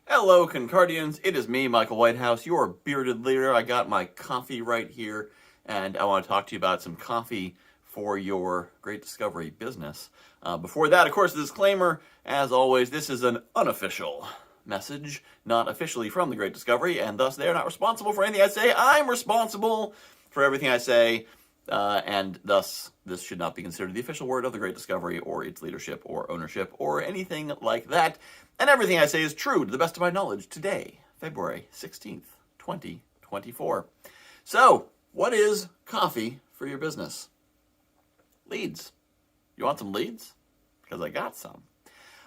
Hello, Concardians. It is me, Michael Whitehouse, your bearded leader. I got my coffee right here, and I want to talk to you about some coffee for your great discovery business. Before that, of course, the disclaimer, as always, this is an unofficial message, not officially from the Great Discovery, and thus they are not responsible for anything I say. I'm responsible for everything I say, and thus this should not be considered the official word of the Great Discovery or its leadership or ownership or anything like that. And everything I say is true to the best of my knowledge today, February 16th, 2024. So, what is coffee for your business? Leads. You want some leads? Because I got some.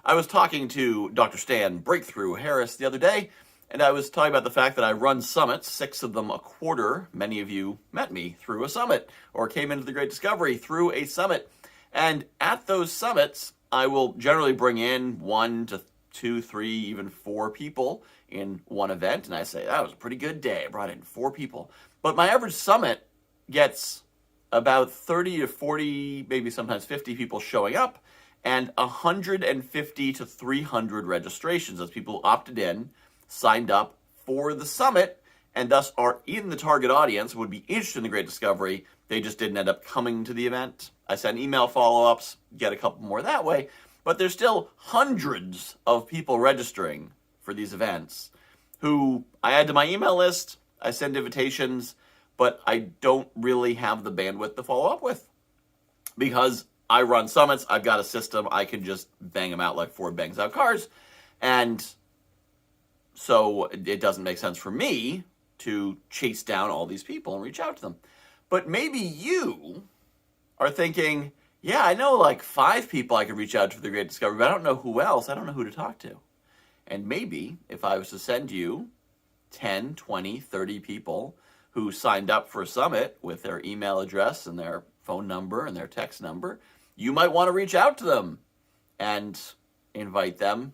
I was talking to Dr. Stan Breakthrough Harris the other day, and I was talking about the fact that I run summits, 6 of them a quarter. Many of you met me through a summit or came into the Great Discovery through a summit. And at those summits, I will generally bring in 1 to 2, 3, even 4 people in one event. And I say, that was a pretty good day. I brought in 4 people. But my average summit gets about 30 to 40, maybe sometimes 50 people showing up, and 150 to 300 registrations as people opted in, signed up for the summit, and thus are in the target audience, would be interested in the Great Discovery. They just didn't end up coming to the event. I send email follow-ups, get a couple more that way, but there's still hundreds of people registering for these events who I add to my email list, I send invitations, but I don't really have the bandwidth to follow up with. Because I run summits, I've got a system, I can just bang them out like Ford bangs out cars, and so it doesn't make sense for me to chase down all these people and reach out to them. But maybe you are thinking, yeah, I know like 5 people I could reach out to for the Great Discovery, but I don't know who else. I don't know who to talk to. And maybe if I was to send you 10, 20, 30 people who signed up for a summit with their email address and their phone number and their text number, you might want to reach out to them and invite them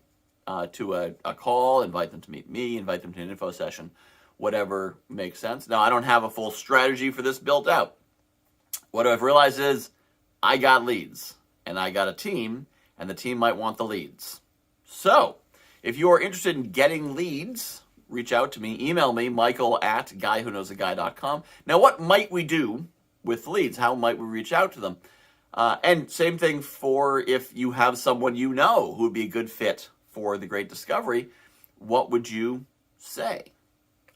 to a call, invite them to meet me, invite them to an info session, whatever makes sense. Now, I don't have a full strategy for this built out. What I've realized is I got leads, and I got a team, and the team might want the leads. So, if you are interested in getting leads, reach out to me, email me, michael@guywhoknowsaguy.com. Now, what might we do with leads? How might we reach out to them? And same thing for if you have someone you know who would be a good fit for the Great Discovery, what would you say?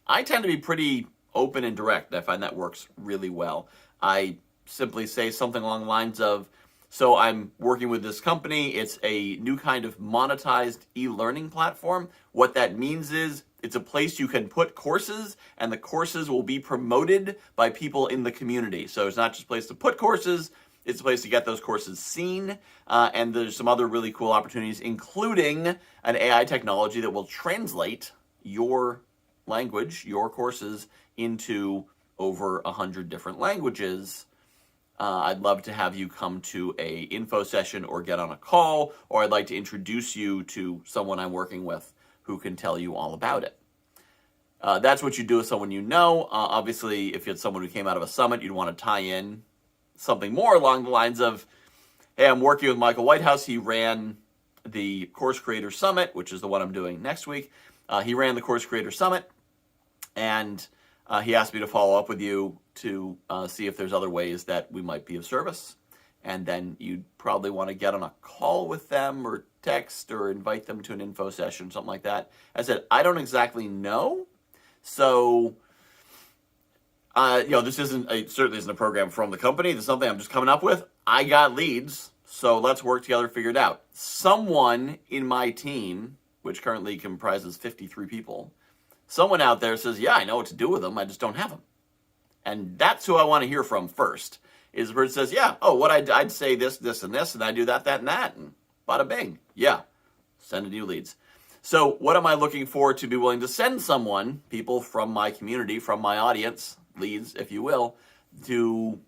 I tend to be pretty open and direct. I find that works really well. I simply say something along the lines of, so I'm working with this company. It's a new kind of monetized e-learning platform. What that means is it's a place you can put courses, and the courses will be promoted by people in the community. So it's not just a place to put courses, it's a place to get those courses seen, and there's some other really cool opportunities, including an AI technology that will translate your language, your courses, into over 100 different languages. I'd love to have you come to a info session or get on a call, or I'd like to introduce you to someone I'm working with who can tell you all about it. That's what you do with someone you know. Obviously, if you had someone who came out of a summit, you'd want to tie in something more along the lines of, hey, I'm working with Michael Whitehouse. He ran the Course Creator Summit, which is the one I'm doing next week. He ran the Course Creator Summit, and he asked me to follow up with you to see if there's other ways that we might be of service. And then you'd probably want to get on a call with them or text or invite them to an info session, something like that. As I said, I don't exactly know. So, this certainly isn't a program from the company. This is something I'm just coming up with. I got leads, so let's work together, figure it out. Someone in my team, which currently comprises 53 people, someone out there says, yeah, I know what to do with them. I just don't have them. And that's who I want to hear from first, is the person says, yeah, I'd say this, this, and this, and I do that, that, and that, and bada bing. Yeah, send new leads. So what am I looking for to be willing to send someone, people from my community, from my audience, leads, if you will, to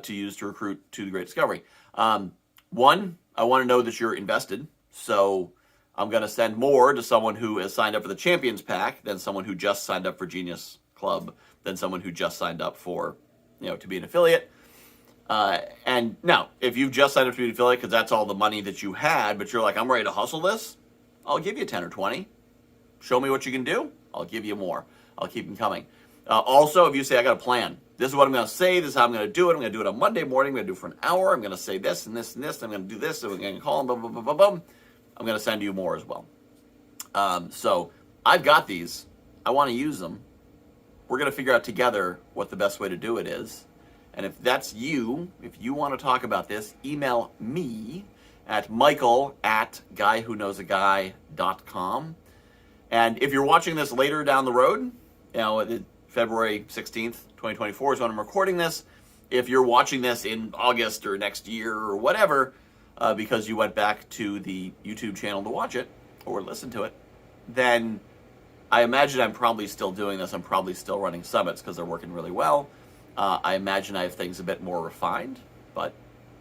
use to recruit to the Great Discovery? One, I want to know that you're invested. So I'm going to send more to someone who has signed up for the Champions Pack than someone who just signed up for Genius Club, than someone who just signed up for, to be an affiliate. And now, if you've just signed up to be an affiliate because that's all the money that you had, but you're like, I'm ready to hustle this, I'll give you 10 or 20. Show me what you can do. I'll give you more. I'll keep them coming. Also, if you say, I got a plan. This is what I'm going to say. This is how I'm going to do it. I'm going to do it on Monday morning. I'm going to do it for an hour. I'm going to say this and this and this. I'm going to do this. So I'm going to call them, boom, boom, boom, boom, boom. I'm going to send you more as well. So I've got these. I want to use them. We're going to figure out together what the best way to do it is. And if that's you, if you want to talk about this, email me at michael@guywhoknowsaguy.com. And if you're watching this later down the road, February 16th, 2024 is when I'm recording this. If you're watching this in August or next year or whatever, because you went back to the YouTube channel to watch it or listen to it, then I imagine I'm probably still doing this. I'm probably still running summits because they're working really well. I imagine I have things a bit more refined, but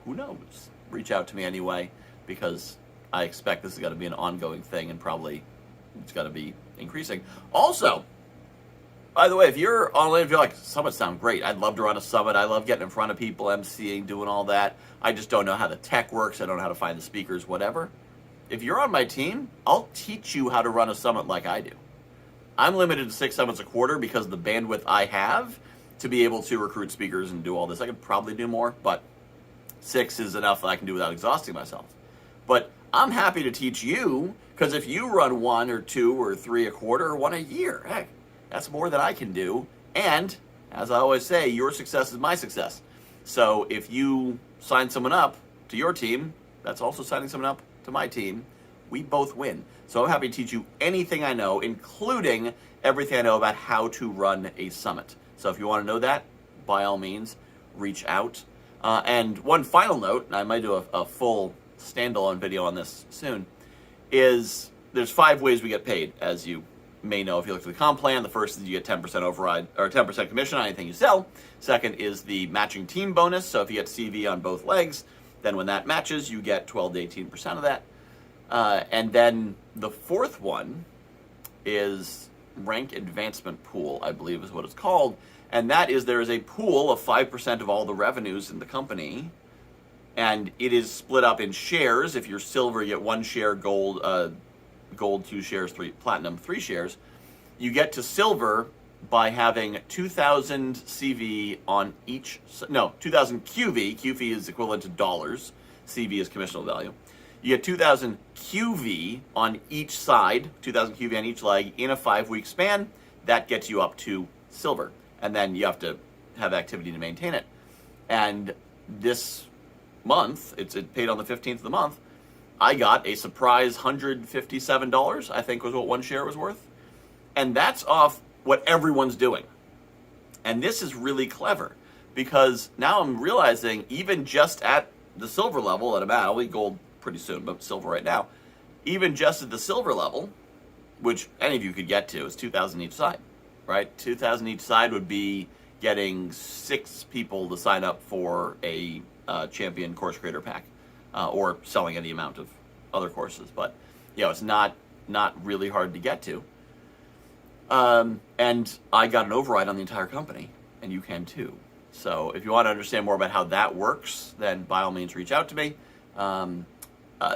who knows? Reach out to me anyway, because I expect this is going to be an ongoing thing, and probably it's going to be increasing. Also, by the way, if you're online, if you're like, summits sound great, I'd love to run a summit. I love getting in front of people, emceeing, doing all that. I just don't know how the tech works. I don't know how to find the speakers, whatever. If you're on my team, I'll teach you how to run a summit like I do. I'm limited to 6 summits a quarter because of the bandwidth I have to be able to recruit speakers and do all this. I could probably do more, but 6 is enough that I can do without exhausting myself. But I'm happy to teach you, because if you run 1 or 2 or 3 a quarter or 1 a year, heck, that's more than I can do. And as I always say, your success is my success. So if you sign someone up to your team, that's also signing someone up to my team. We both win. So I'm happy to teach you anything I know, including everything I know about how to run a summit. So if you want to know that, by all means, reach out. And one final note, and I might do a full standalone video on this soon, is there's 5 ways we get paid, as you may know if you look at the comp plan. The first is you get 10% override, or 10% commission on anything you sell. Second is the matching team bonus. So if you get CV on both legs, then when that matches, you get 12 to 18% of that. And then the fourth one is rank advancement pool, I believe is what it's called. And that is, there is a pool of 5% of all the revenues in the company. And it is split up in shares. If you're silver, you get 1 share, gold, 2 shares, platinum, 3 shares. You get to silver by having 2,000 CV on each, 2,000 QV. QV is equivalent to dollars. CV is commissionable value. You get 2,000 QV on each side, 2,000 QV on each leg in a 5-week span. That gets you up to silver. And then you have to have activity to maintain it. And this month, it's paid on the 15th of the month, I got a surprise $157, I think was what 1 share was worth. And that's off what everyone's doing. And this is really clever, because now I'm realizing, even just at the silver level that I'm at, I'll be gold pretty soon, but silver right now, even just at the silver level, which any of you could get to, is 2,000 each side, right? 2,000 each side would be getting 6 people to sign up for a champion course creator pack, or selling any amount of other courses. But it's not really hard to get to. And I got an override on the entire company, and you can too. So if you want to understand more about how that works, then by all means reach out to me.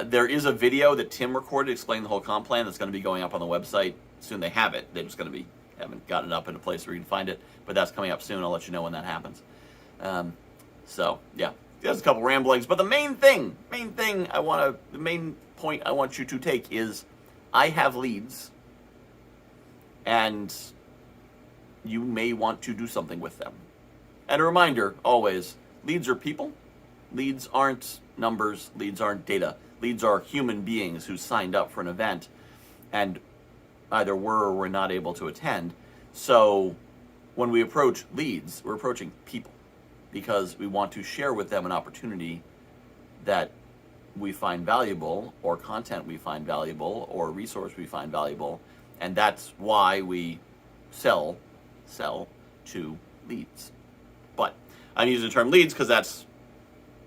There is a video that Tim recorded explaining the whole comp plan that's going to be going up on the website soon. They have it. They're just going to be, haven't gotten it up in a place where you can find it, but that's coming up soon. I'll let you know when that happens. So yeah, there's a couple ramblings, but the main point I want you to take is, I have leads, and you may want to do something with them. And a reminder, always, leads are people. Leads aren't numbers. Leads aren't data. Leads are human beings who signed up for an event and either were or were not able to attend. So when we approach leads, we're approaching people, because we want to share with them an opportunity that we find valuable, or content we find valuable, or resource we find valuable. And that's why we sell to leads. But I'm using the term leads because that's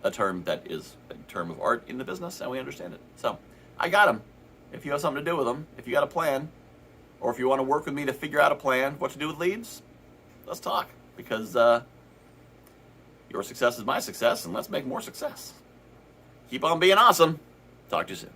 a term that is a term of art in the business, and we understand it. So I got them. If you have something to do with them, if you got a plan, or if you want to work with me to figure out a plan, what to do with leads, let's talk, because your success is my success, and let's make more success. Keep on being awesome. Talk to you soon.